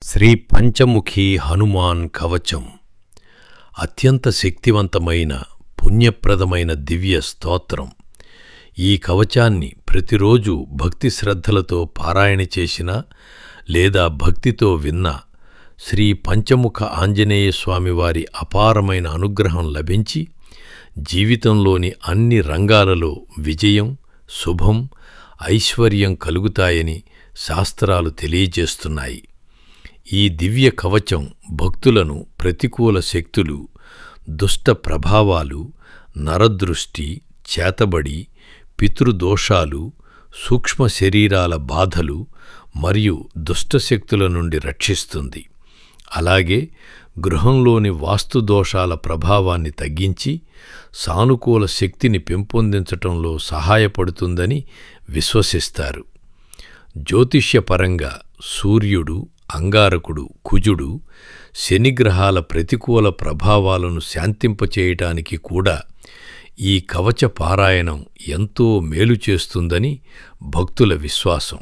శ్రీ పంచముఖి హనుమాన్ కవచం అత్యంత శక్తివంతమైన పుణ్యప్రదమైన దివ్య స్తోత్రం. ఈ కవచాన్ని ప్రతిరోజు భక్తి శ్రద్ధలతో పారాయణ చేసినా లేదా భక్తితో విన్నా శ్రీ పంచముఖ ఆంజనేయ స్వామివారి అపారమైన అనుగ్రహం లభించి జీవితంలోని అన్ని రంగాలలో విజయం, శుభం, ఐశ్వర్యం కలుగుతాయని శాస్త్రాలు తెలియజేస్తున్నాయి. ఈ దివ్య కవచం భక్తులను ప్రతికూల శక్తులు, దుష్ట ప్రభావాలు, నరదృష్టి, చేతబడి, పితృదోషాలు, సూక్ష్మ శరీరాల బాధలు మరియు దుష్టశక్తుల నుండి రక్షిస్తుంది. అలాగే గృహంలోని వాస్తుదోషాల ప్రభావాన్ని తగ్గించి సానుకూల శక్తిని పెంపొందించటంలో సహాయపడుతుందని విశ్వసిస్తారు. జ్యోతిష్యపరంగా సూర్యుడు, అంగారకుడు, కుజుడు, శనిగ్రహాల ప్రతికూల ప్రభావాలను శాంతింపచేయటానికి కూడా ఈ కవచ పారాయణం ఎంతో మేలు చేస్తుందని భక్తుల విశ్వాసం.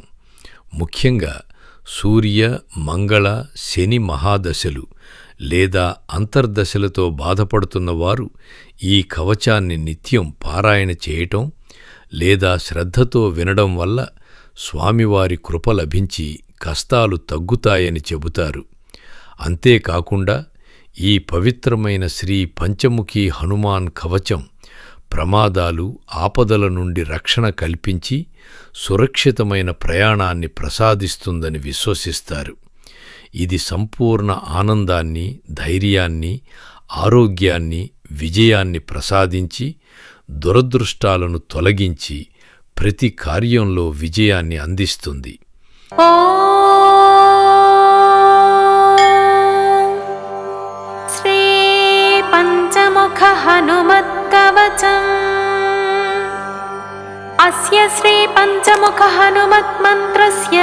ముఖ్యంగా సూర్య, మంగళ, శని మహాదశలు లేదా అంతర్దశలతో బాధపడుతున్నవారు ఈ కవచాన్ని నిత్యం పారాయణ చేయటం లేదా శ్రద్ధతో వినడం వల్ల స్వామివారి కృప లభించి కష్టాలు తగ్గుతాయని చెబుతారు. అంతేకాకుండా ఈ పవిత్రమైన శ్రీ పంచముఖి హనుమాన్ కవచం ప్రమాదాలు, ఆపదల నుండి రక్షణ కల్పించి సురక్షితమైన ప్రయాణాన్ని ప్రసాదిస్తుందని విశ్వసిస్తారు. ఇది సంపూర్ణ ఆనందాన్ని, ధైర్యాన్ని, ఆరోగ్యాన్ని, విజయాన్ని ప్రసాదించి దురదృష్టాలను తొలగించి ప్రతి కార్యంలో విజయాన్ని అందిస్తుంది. శ్రీ పంచముఖ హనుమత్కవచం. అస్య శ్రీ పంచముఖ హనుమత్ మంత్రస్య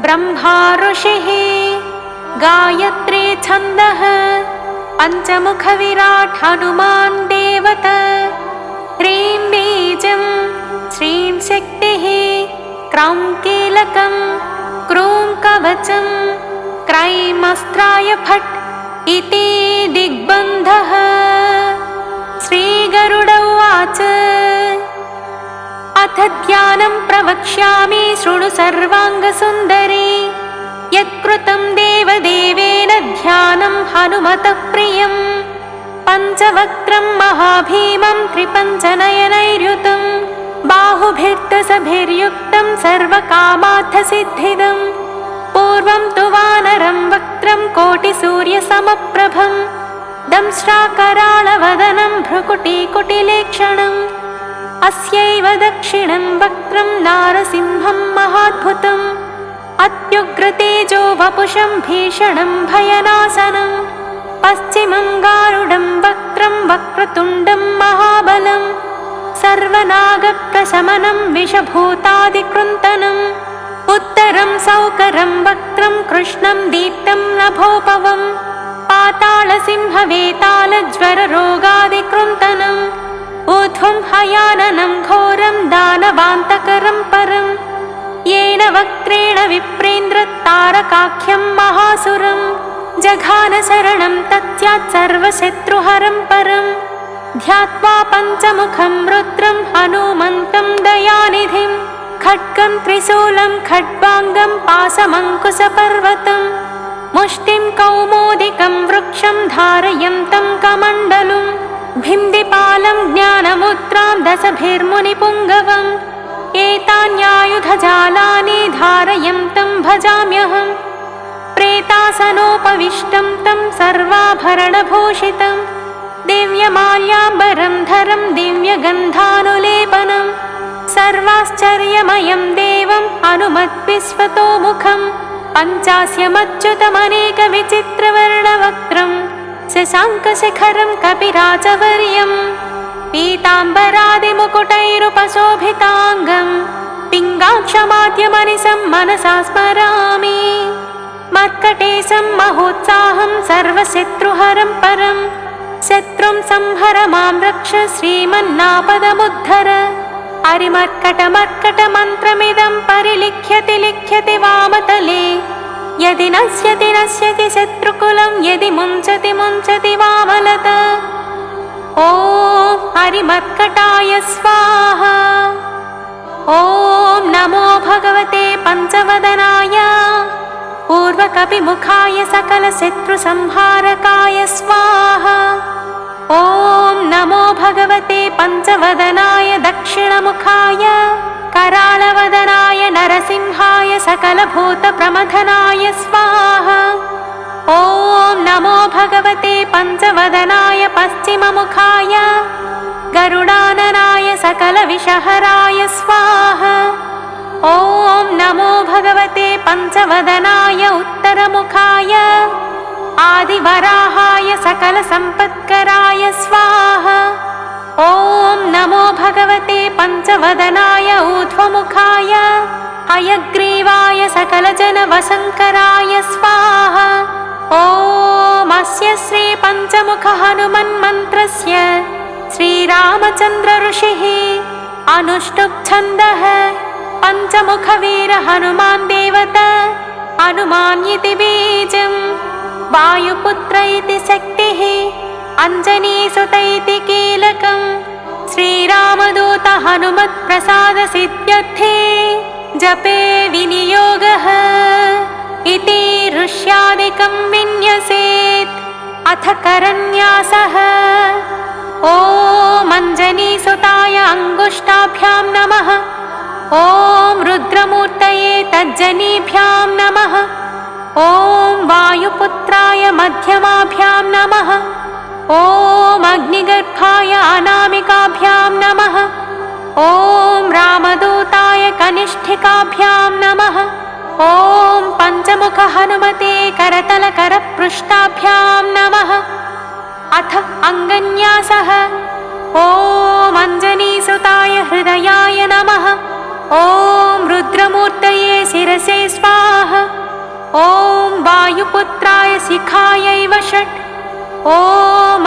బ్రహ్మా ఋషిః గాయత్రీ ఛందః పంచముఖ విరాట్ హనుమాన్ దేవత. హ్రీం బీజం శ్రీం శక్తిః క్రౌం కీలకం క్రూం కవచం క్రైమస్త్రాయ ఫట్ ఇతి దిగ్బంధః. శ్రీగరుడ ఉవాచ అథ ధ్యానం ప్రవక్ష్యామి శృణు సర్వాంగసుందరీ. యత్కృతం దేవదేవేన ధ్యానం హనుమతః ప్రియం. పంచవక్త్రం మహాభీమం త్రిపంచనయనైర్యుతం బాహుభిర్దశభిర్యుక్తం సర్వకామార్థసిద్ధిదం. పూర్వం తు వానరం వక్త్రం కోటిసూర్యసమప్రభం దంశ్రాకరాళవదనం భ్రుకుటీకుటిలేక్షణం. అస్యైవ దక్షిణం వక్త్రం నారసింహం మహాద్భుతం. అత్యుగ్రతేజో వపుషం భీషణం భయనాశనం. పశ్చిమం గారుడం వక్త్రం వక్రతుండం మహాబలం. సర్వనాగప్రశమనం విషభూతాదికృంతనం. ఉత్తరం సౌకరం వక్త్రం కృష్ణం దీప్తం నభోపవం. పాతాళసింహవేతాళజ్వరరోగాదికృంతనం. ఊర్ధ్వం హయాననం ఘోరం దానవాంతకరం పరం. येन वक्त्रेण विप्रेन्द्रतारकाख्यं महासुरं. जघान शरणं तत्स्यात् सर्वशत्रुहरं परं. ध्यात्वा पञ्चमुखं रुद्रं हनुमन्तं दयानिधिं. खड्गं त्रिशूलं खड्वाङ्गं पाशमङ्कुशपर्वतं. मुष्टिं कौमोदिकं वृक्षं धारयन्तं कमण्डलुं. भिन्दिपालं ज्ञानमुद्रां दशभिर्मुनिपुङ्गवम्. एतान्यायुधजालानि धारयन्तं भजाम्यहं. प्रेतासनोपविष्टं तं सर्वाभरणभूषितं. दिव्यमाल्याम्बरं धरं दिव्यगन्धानुलेपनं. सर्वाश्चर्यमयं देवं हनुमद्विश्वतोमुखं. पञ्चास्यमच्युतमनेकविचित्रवर्णवक्त्रं शशाङ्कशिखरं कपिराजवर्यम्. पीताम्बरादिमुकुटैरुपशोभिताङ्गं पिङ्गाक्षमाद्यमनिशं मनसा स्मरामि. मर्कटेशं महोत्साहं सर्वशत्रुहरं परं. शत्रुं संहर मां रक्ष श्रीमन्नापदमुद्धर. हरिमर्कटमर्कटमन्त्रमिदं परिलिख्यति लिख्यति वामतले. यदि नश्यति नश्यति शत्रुकुलं यदि मुञ्चति मुञ्चति वामलत। ॐ हरिमर्कटाय स्वाहा। ॐ नमो भगवते पञ्चवदनाय पूर्वकपिमुखाय सकलशत्रुसंहारकाय स्वाहा। ॐ नमो भगवते पञ्चवदनाय दक्षिणमुखाय कराळवदनाय नरसिंहाय सकलभूतप्रमथनाय स्वाहा। ॐ नमो भगवते पञ्चवदनाय पश्चिममुखाय गरुडाननाय सकलविषहराय स्वाहा। ॐ नमो भगवते पञ्चवदनाय उत्तरमुखाय आदिवराहाय सकलसम्पत्कराय स्वाहा। ॐ नमो भगवते पञ्चवदनाय ऊर्ध्वमुखाय हयग्रीवाय सकलजनवशङ्कराय स्वाहा। ॐ अस्य श्रीपञ्चमुखहनुमन्मन्त्रस्य श्रीरामचन्द्र ऋषिः अनुष्टुप् छन्दः पञ्चमुखवीरहनुमान् देवता हनुमान् इति बीजम् वायुपुत्र इति शक्तिः अञ्जनीसुत इति कीलकम् श्रीरामदूत हनुमत्प्रसादसिद्ध्यर्थे जपे विनियोगः इति ऋष्यादिकं विन्यसेत्। अथ करन्यासः। ॐ अञ्जनीसुताय अङ्गुष्ठाभ्यां नमः। ॐ रुद्रमूर्तये तज्जनीभ्यां नमः। ॐ वायुपुत्राय मध्यमाभ्यां नमः। ॐ अग्निगर्भाय अनामिकाभ्यां नमः। ॐ रामदूताय कनिष्ठिकाभ्यां नमः। ॐ पञ्चमुखहनुमते करतलकरपृष्ठाभ्यां नमः। अथ अङ्गन्यासः। ॐ अञ्जनीसुताय हृदयाय नमः। ॐ रुद्रमूर्तये शिरसे स्वाहा। ॐ वायुपुत्राय शिखायै वषट्। ॐ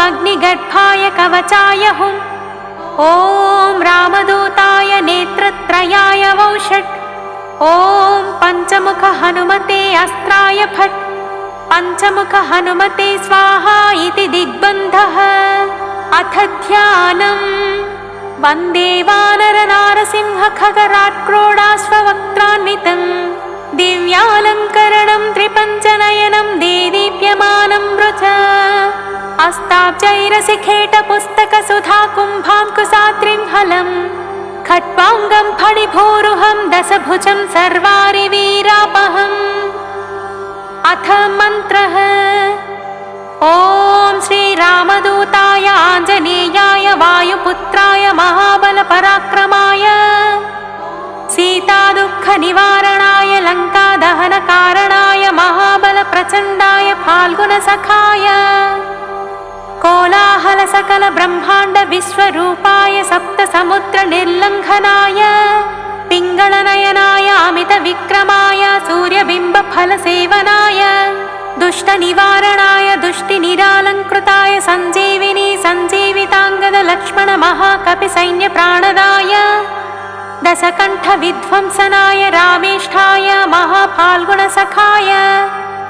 अग्निगर्भाय कवचाय हुम्। ॐ रामदूताय नेत्रत्रयाय वौषट्। ॐ पञ्चमुखहनुमते अस्त्राय फट्। पञ्चमुखहनुमते स्वाहा इति दिग्बन्धः। अथ ध्यानम्। वन्दे वानरनारसिंहखगराट्क्रोडाश्ववक्त्रान्वितम् दिव्यालङ्करणं त्रिपञ्चनयनं देदीप्यमानं वृथा अस्ताब्जैरसिखेटपुस्तकसुधा कुम्भाङ्कुशाद्रिं हलं खट्वाङ्गं फणिभूरुहं दशभुजं सर्वारिवीरापहम्। अथ मन्त्रः। ॐ श्रीरामदूताय आञ्जनेयाय वायुपुत्राय महाबलपराक्रमाय सीतादुःखनिवारणाय लङ्कादहनकारणाय महाबलप्रचण्डाय फाल्गुनसखाय कोलाहलसकलब्रह्माण्डविश्वरूपाय सप्तसमुद्रनिर्लङ्घनाय पिङ्गळनयनाय अमितविक्रमाय सूर्यबिम्बफलसेवनाय दुष्टनिवारणाय दुष्टिनिरालङ्कृताय सञ्जीविनी सञ्जीविताङ्गदलक्ष्मणमहाकपिसैन्यप्राणदाय दशकण्ठविध्वंसनाय रामेष्ठाय महाफाल्गुणसखाय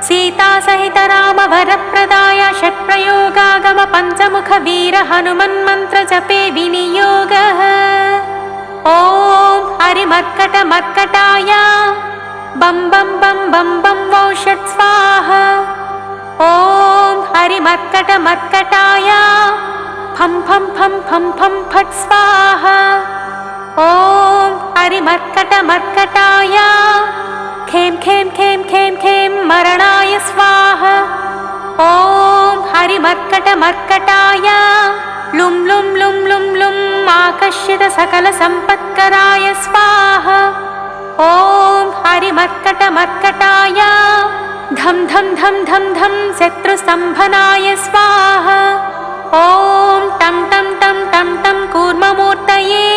सीतासहित रामवरप्रदाय षट्प्रयोगागम पञ्चमुखवीरहनुमन्मन्त्रजपे विनियोगः। ॐ हरिमर्कटमर्कटाय बं बं बं बं बं वौषट् स्वाहा। ॐ हरिमर्कटमर्कटाय फं फं फं फं फं फट् स्वाहा। ॐ हरिमर्कटमर्कटाय खें खें खें खें खें मरणाय स्वाहा। ॐ हरिमर्कटमर्कटाय लुं लुं लुं लुं लुं आकर्षितसकलसम्पत्कराय स्वाहा। ॐ हरिमर्कटमर्कटाय धं धं धं धं धं शत्रुस्तम्भनाय स्वाहा। ॐ टं टं टं टं टं कूर्ममूर्तये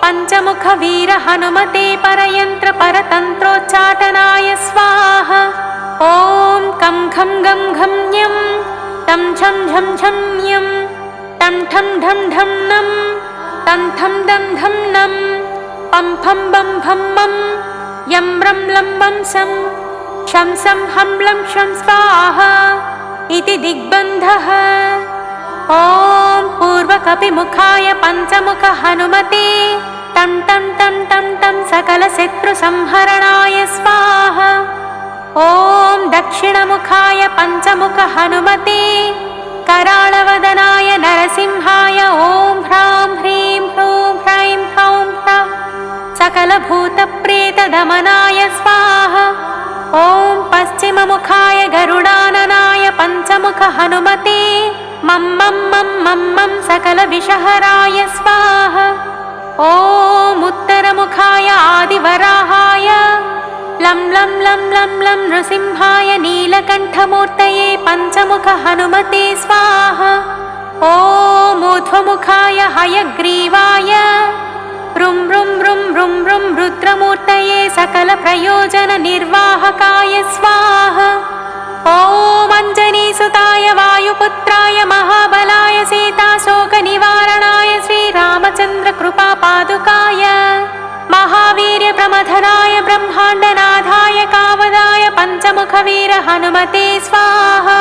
पञ्चमुखवीरहनुमते परयन्त्रपरतन्त्रोच्चाटनाय स्वाहा। ॐ कं खं गं घं ञं तं झं झं झं ञं तं ठं ढं ढं नं तं थं दं धं नं पं फं बं भं मं यं रं लं बं सं शंसं हम्लं शं स्वाहा इति दिग्बन्धः। ॐ पूर्वकपिमुखाय पञ्चमुख हनुमते तं तं तं तं तं सकलशत्रुसंहरणाय स्वाहा। ॐ दक्षिणमुखाय पञ्चमुख हनुमते कराळवदनाय नरसिंहाय ॐ ह्रां ह्रीं ह्रूं ह्रैं ह्रौं ह्रः सकलभूतप्रेतदमनाय स्वाहा। ॐ पश्चिममुखाय गरुडाननाय पञ्चमुख हनुमते मं मं मं मं मं सकलविषहराय स्वाहा। ॐ उत्तरमुखाय आदिवराहाय लं लं लं लं लं नृसिंहाय नीलकण्ठमूर्तये पञ्चमुख हनुमते स्वाहा। ॐ ऊर्ध्वमुखाय हयग्रीवाय रुं रुं रुं रुं रुं रुद्रमूर्तये सकलप्रयोजननिर्वाहकाय स्वाहा। ॐ अञ्जनीसुताय वायुपुत्राय महाबलाय सीताशोकनिवारणाय श्रीरामचन्द्रकृपापादुकाय महावीर्यप्रमथनाय ब्रह्माण्डनाथाय कामदाय पञ्चमुखवीर हनुमते स्वाहा।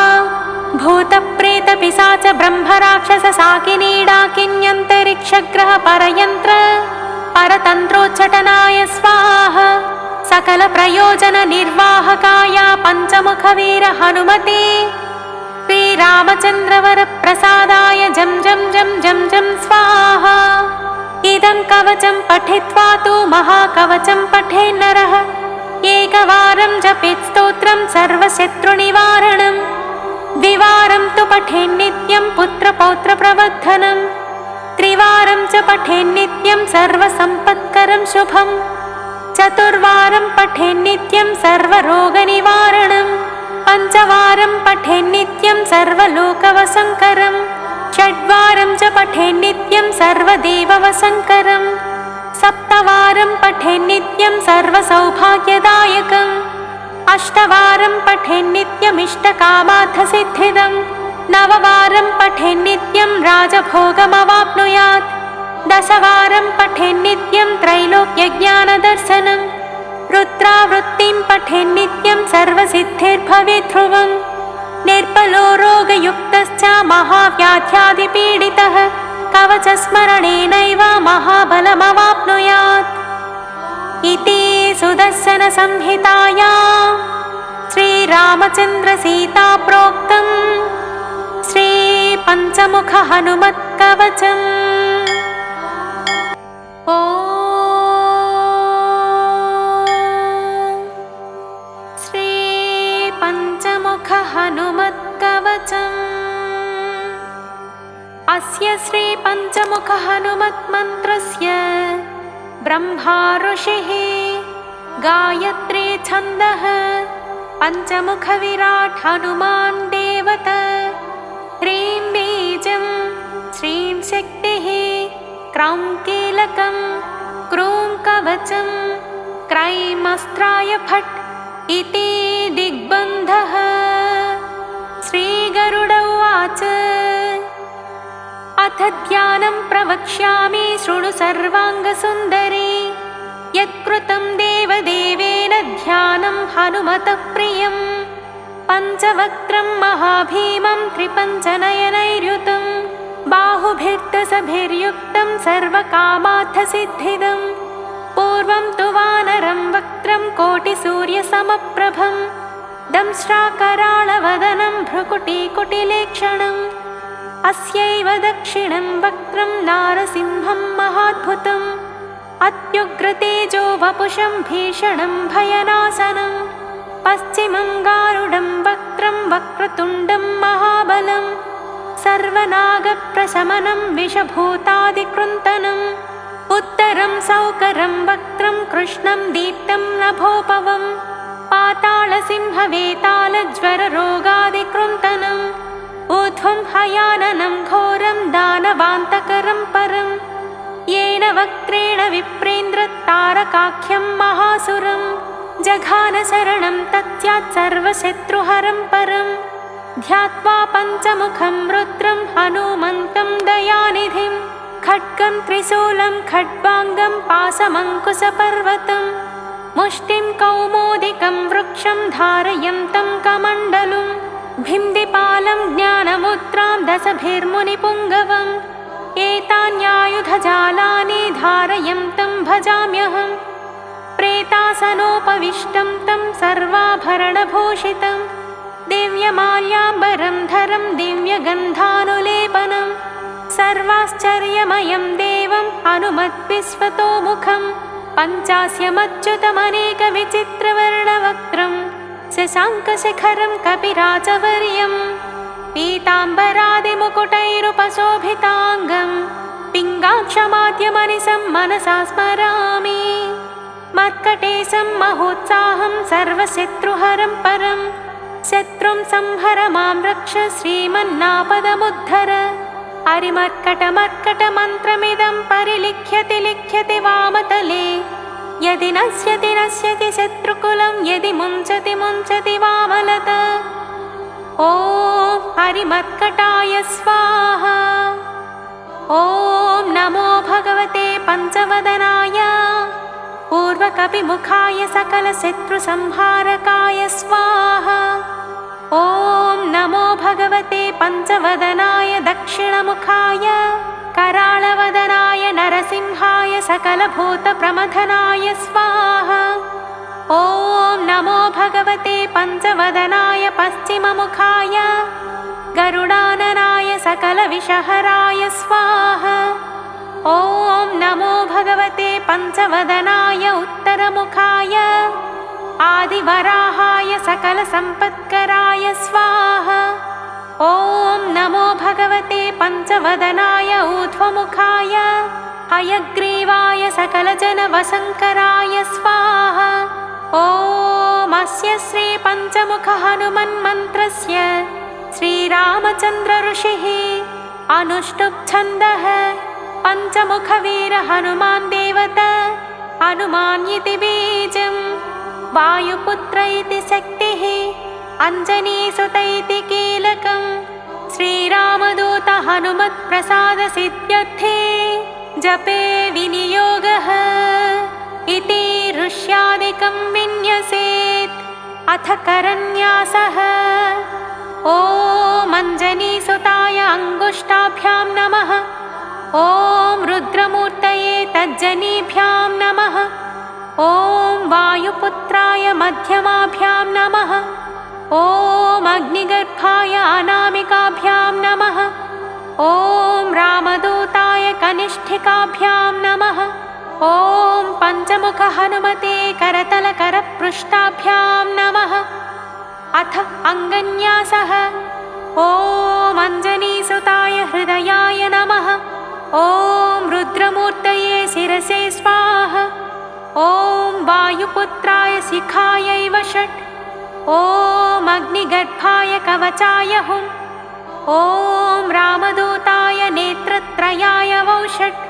भूतप्रेतपिशाच ब्रह्मराक्षस साकिनीडाकिन्यन्तरिक्षग्रह परयन्त्र परतन्त्रोच्चाटनाय स्वाहा। सकलप्रयोजननिर्वाहकाय पञ्चमुखवीर हनुमते श्रीरामचन्द्रवरप्रसादाय जं जं जं जं जं स्वाहा। इदं कवचं पठित्वा तु महाकवचं पठेन्नरः एकवारं जपेत् स्तोत्रं सर्वशत्रुनिवारणं द्विवारं तु पठेन्नित्यं पुत्रपौत्रप्रवर्धनं त्रिवारं च पठेन्नित्यं सर्वसम्पत्करं शुभं चतुर्वारं पठेन्नित्यं सर्वरोगनिवारणं पञ्चवारं पठेन्नित्यं सर्वलोकवसङ्करं षड्वारं च पठेन्नित्यं सर्वदेववसङ्करं सप्तवारं पठेन्नित्यं सर्वसौभाग्यदायकम् अष्टवारं पठेन्नित्यमिष्टकामार्थसिद्धिदं नववारं पठेन्नित्यं राजभोगमवाप्नुयात् दशवारं पठेन्नित्यं त्रैलोक्यज्ञानदर्शनं रुद्रावृत्तिं पठेन्नित्यं सर्वसिद्धिर्भवेत् ध्रुवम् निर्बलो रोगयुक्तश्च महाव्याध्यादिपीडितः कवचस्मरणेनैव महाबलमवाप्नुयात् इति सुदर्शनसंहितायां श्रीरामचन्द्रसीताप्रोक्तं श्रीपञ्चमुखहनुमत्कवचम्। श्रीपञ्चमुखहनुमत्कवचम्। अस्य श्रीपञ्चमुखहनुमत्मन्त्रस्य ब्रह्मा ऋषिः गायत्री छन्दः पञ्चमुखविराट् हनुमान् देवता ह्रीं बीजं श्रीं शक्तिः क्रौं कीलकं क्रूं कवचं क्रैमस्त्राय फट् इति दिग्बन्धः। श्रीगरुड उवाच अथ ध्यानं प्रवक्ष्यामि शृणु सर्वाङ्गसुन्दरी यत्कृतं देवदेवेन ध्यानं हनुमतः प्रियं पञ्चवक्त्रं महाभीमं त्रिपञ्चनयनैर्युतं बाहुभिर्दशभिर्युक्तं सर्वकामार्थसिद्धिदं पूर्वं तु वानरं वक्त्रं कोटिसूर्यसमप्रभं दंष्ट्राकराळवदनं भ्रुकुटीकुटिलेक्षणम् अस्यैव दक्षिणं वक्त्रं नारसिंहं महाद्भुतम् अत्युग्रतेजो वपुषं भीषणं भयनाशनं पश्चिमं गारुडं वक्त्रं वक्रतुण्डं महाबलं सर्वनागप्रशमनं विषभूतादिकृन्तनम् उत्तरं सौकरं वक्त्रं कृष्णं दीप्तं नभोपवं पातालसिंहवेतालज्वररोगादिकृन्तनम् ऊर्ध्वं हयाननं घोरं दानवान्तकरं परं येन वक्त्रेण विप्रेन्द्रतारकाख्यं महासुरं जघानशरणं तत्स्यात् सर्वशत्रुहरं परं ध्यात्वा पञ्चमुखं रुद्रं हनुमन्तं दयानिधिं खड्गं त्रिशूलं खड्वाङ्गं पाशमङ्कुशपर्वतं मुष्टिं कौमोदिकं वृक्षं धारयन्तं कमण्डलुं भिन्दिपालं ज्ञानमुद्रां दशभिर्मुनिपुङ्गवम् एतान्यायुधजालानि धारयन्तं भजाम्यहं प्रेतासनोपविष्टं तं सर्वाभरणभूषितं दिव्यमाल्याम्बरं धरं दिव्यगन्धानुलेपनं सर्वाश्चर्यमयं देवं हनुमद्विश्वतोमुखं पञ्चास्यमच्युतमनेकविचित्रवर्णवक्त्रं शशाङ्कशिखरं कपिराजवर्यं पीताम्बरादिमुकुटैरुपशोभिताङ्गं पिङ्गाक्षमाद्यमनिशं मनसा स्मरामि मर्कटेशं महोत्साहं सर्वशत्रुहरं परं शत्रुं संहर मां रक्ष श्रीमन्नापदमुद्धर हरिमर्कटमर्कटमन्त्रमिदं परिलिख्यति लिख्यति वामतले यदि नश्यति नश्यति शत्रुकुलं यदि मुञ्चति मुञ्चति वामलत ॐ हरिमर्कटाय स्वाहा ॐ नमो भगवते पञ्चवदनाय पूर्वकपिमुखाय सकलशत्रुसंहारकाय स्वाहा ॐ नमो भगवते पञ्चवदनाय दक्षिणमुखाय कराळवदनाय नरसिंहाय सकलभूतप्रमथनाय स्वाहा ॐ नमो भगवते पञ्चवदनाय पश्चिममुखाय गरुडाननाय सकलविषहराय स्वाहा ॐ नमो भगवते पञ्चवदनाय उत्तरमुखाय आदिवराहाय सकलसम्पत्कराय स्वाहा ॐ नमो भगवते पञ्चवदनाय ऊर्ध्वमुखाय हयग्रीवाय सकलजनवशङ्कराय स्वाहा ॐ अस्य श्रीपञ्चमुखहनुमन्मन्त्रस्य श्रीरामचन्द्र ऋषिः अनुष्टुप्छन्दः पञ्चमुखवीर हनुमान् देवता हनुमान् इति बीजं वायुपुत्र इति शक्तिः अञ्जनीसुत इति कीलकं श्रीरामदूत हनुमत्प्रसादसिद्ध्यर्थे जपे विनियोगः इति ऋष्यादिकं विन्यसेत् अथ करन्यासः ॐ अञ्जनीसुताय अङ्गुष्ठाभ्यां नमः ॐ रुद्रमूर्तये तज्जनीभ्यां नमः ॐ वायुपुत्राय मध्यमाभ्यां नमः ॐ अग्निगर्भाय अनामिकाभ्यां नमः ॐ रामदूताय कनिष्ठिकाभ्यां नमः ॐ पञ्चमुखहनुमते करतलकरपृष्ठाभ्यां नमः अथ अङ्गन्यासः ॐ अञ्जनीसुताय हृदयाय नमः ॐ रुद्रमूर्तये शिरसे स्वाहा ॐ वायुपुत्राय शिखायै षट् ॐ अग्निगर्भाय कवचाय हुम् ॐ रामदूताय नेत्रत्रयाय षट्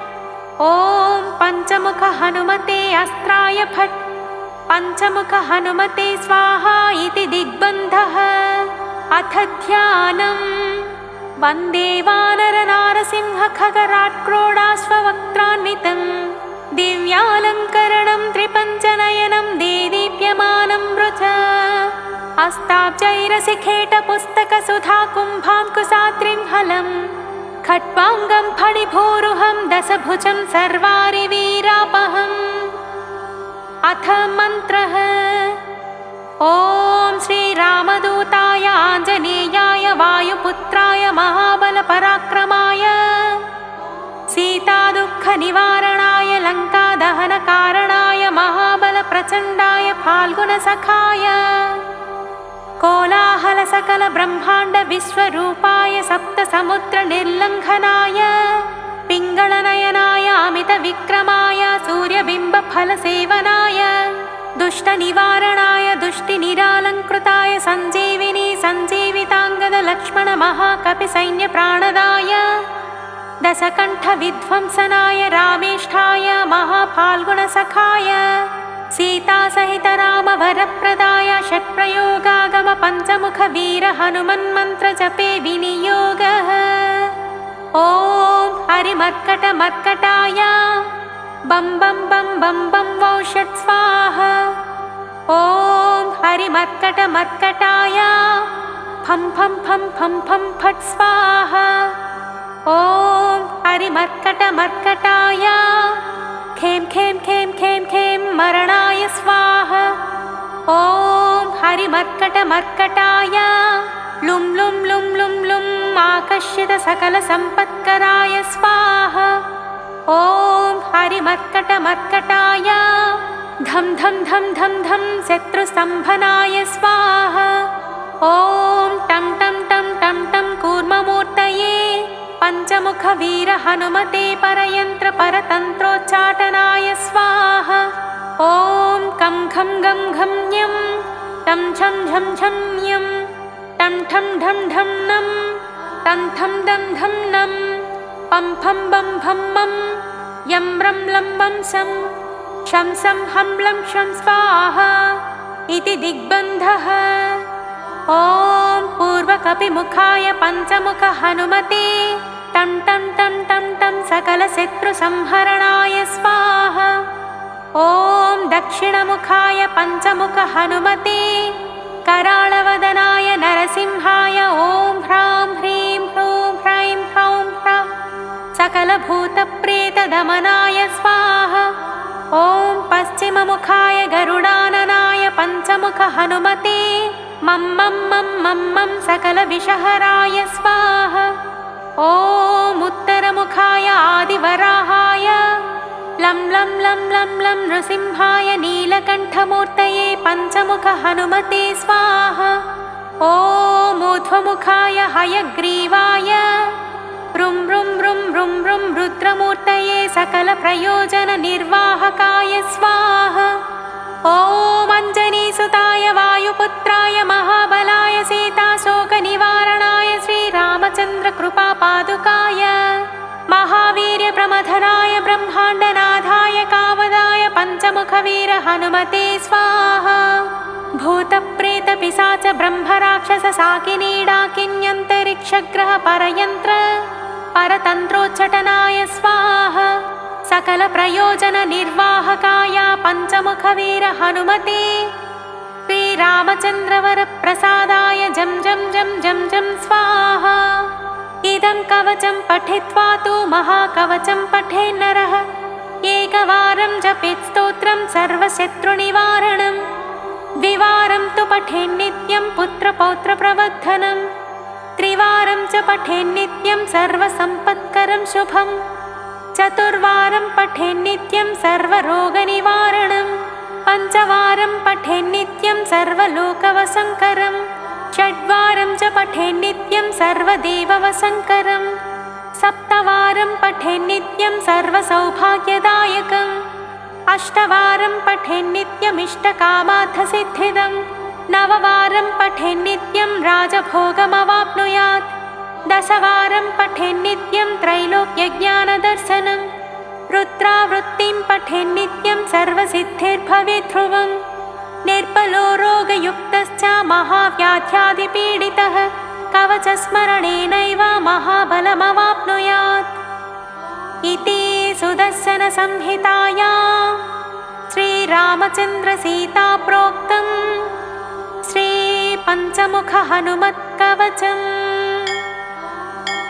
ॐ पञ्चमुखहनुमते अस्त्राय फट् पञ्चमुखहनुमते स्वाहा इति दिग्बन्धः अथ ध्यानम् वन्दे वानरनारसिंहखगराट्क्रोडाश्ववक्त्रान्वितं दिव्यालङ्करणं त्रिपञ्चनयनं देदीप्यमानं वृथा हस्ताब्जैरसिखेटपुस्तकसुधाकुम्भाङ्कुशात्रिं हलं खट्वाङ्गं फणिभूरुहं दशभुजं सर्वारिवीरापहम् अथ मन्त्रः ॐ श्रीरामदूताय आञ्जनेयाय वायुपुत्राय महाबलपराक्रमाय सीतादुःखनिवारणाय लङ्कादहनकारणाय महाबलप्रचण्डाय फाल्गुनसखाय कोलाहलसकलब्रह्माण्डविश्वरूपाय सप्तसमुद्रनिर्लङ्घनाय पिङ्गळनयनाय अमितविक्रमाय सूर्यबिम्बफलसेवनाय दुष्टनिवारणाय दुष्टिनिरालङ्कृताय सञ्जीविनी सञ्जीविताङ्गदलक्ष्मणमहाकपिसैन्यप्राणदाय दशकण्ठविध्वंसनाय रामेष्ठाय महाफाल्गुणसखाय सीतासहित रामवरप्रदाय षट्प्रयोगागम पञ्चमुखवीर हनुमन्मन्त्रजपे विनियोगः ॐ हरिमर्कटमर्कटाय बं बं बं बं बं वौषट् स्वाहा। ॐ हरिमर्कटमर्कटाय फं फं फं फं फं फट् स्वाहा। ॐ हरिमर्कटमर्कटाय खें खें खें खें खें मरणाय स्वाहा। ॐ हरिमर्कटमर्कटाय लुं लुं लुं लुं लुं आकर्षितसकलसम्पत्कराय स्वाहा। ॐ हरिमर्कटमर्कटाय धं धं धं धं धं शत्रुस्तम्भनाय स्वाहा। ॐ टं टं टं टं टं कूर्ममूर्तये पञ्चमुखवीरहनुमते परयन्त्रपरतन्त्रोच्चाटनाय स्वाहा। ॐ कं खं गं घं ञं तं झं झं झं ञं टं ठं ढं ढं नं तं थं दं धं नं पं फं बं भं मं यं रं लं बं सं शं सं हं लं शं स्वाहा इति दिग्बन्धः। ॐ पूर्वकपिमुखाय पञ्चमुख हनुमते टं टं टं टं टं सकलशत्रुसंहरणाय स्वाहा। ॐ दक्षिणमुखाय पञ्चमुख हनुमते कराळवदनाय नरसिंहाय ॐ ह्रां ह्रीं ह्रूं ह्रैं ह्रौं ह्रः सकलभूतप्रेतदमनाय स्वाहा। ॐ पश्चिममुखाय गरुडाननाय पञ्चमुख हनुमते मं मं मं मं मं सकलविषहराय स्वाहा। ॐ उत्तरमुखाय आदिवराहाय लं लं लं लं लं नृसिंहाय नीलकण्ठमूर्तये पञ्चमुख हनुमते स्वाहा। ॐ ऊर्ध्वमुखाय हयग्रीवाय रुं रुं रुं रुं रुं रुद्रमूर्तये सकलप्रयोजननिर्वाहकाय स्वाहा। ॐ अञ्जनीसुताय वायुपुत्राय महाबलाय सीताशोकनिवारणाय श्रीरामचन्द्रकृपापादुकाय महावीर्यप्रमथनाय ब्रह्माण्डनाथाय कावदाय पञ्चमुखवीर हनुमते स्वाहा। भूतप्रेतपिशाच ब्रह्मराक्षस साकिनीडाकिन्यन्तरिक्षग्रह परयन्त्र परतन्त्रोच्चटनाय स्वाहा। सकलप्रयोजननिर्वाहकाय पञ्चमुखवीर हनुमते श्रीरामचन्द्रवरप्रसादाय जं जं जं जं जं स्वाहा। इदं कवचं पठित्वा तु महाकवचं पठेन्नरः एकवारं जपेत् स्तोत्रं सर्वशत्रुनिवारणं द्विवारं तु पठेन्नित्यं पुत्रपौत्रप्रवर्धनं त्रिवारं च पठेन्नित्यं सर्वसम्पत्करं शुभं चतुर्वारं पठेन्नित्यं सर्वरोगनिवारणं पञ्चवारं पठेन्नित्यं सर्वलोकवसङ्करं षड्वारं च पठेन्नित्यं सर्वदेववसङ्करं सप्तवारं पठेन्नित्यं सर्वसौभाग्यदायकम् अष्टवारं पठेन्नित्यमिष्टकामार्थसिद्धिदं नववारं पठेन्नित्यं राजभोगमवाप्नुयात् दशवारं पठेन्नित्यं त्रैलोक्यज्ञानदर्शनं रुद्रावृत्तिं पठेन्नित्यं सर्वसिद्धिर्भवेत् ध्रुवम् निर्बलो रोगयुक्तश्च महाव्याध्यादिपीडितः कवचस्मरणेनैव महाबलमवाप्नुयात् इति सुदर्शनसंहितायां श्रीरामचन्द्रसीताप्रोक्तं श्रीपञ्चमुखहनुमत्कवचम्।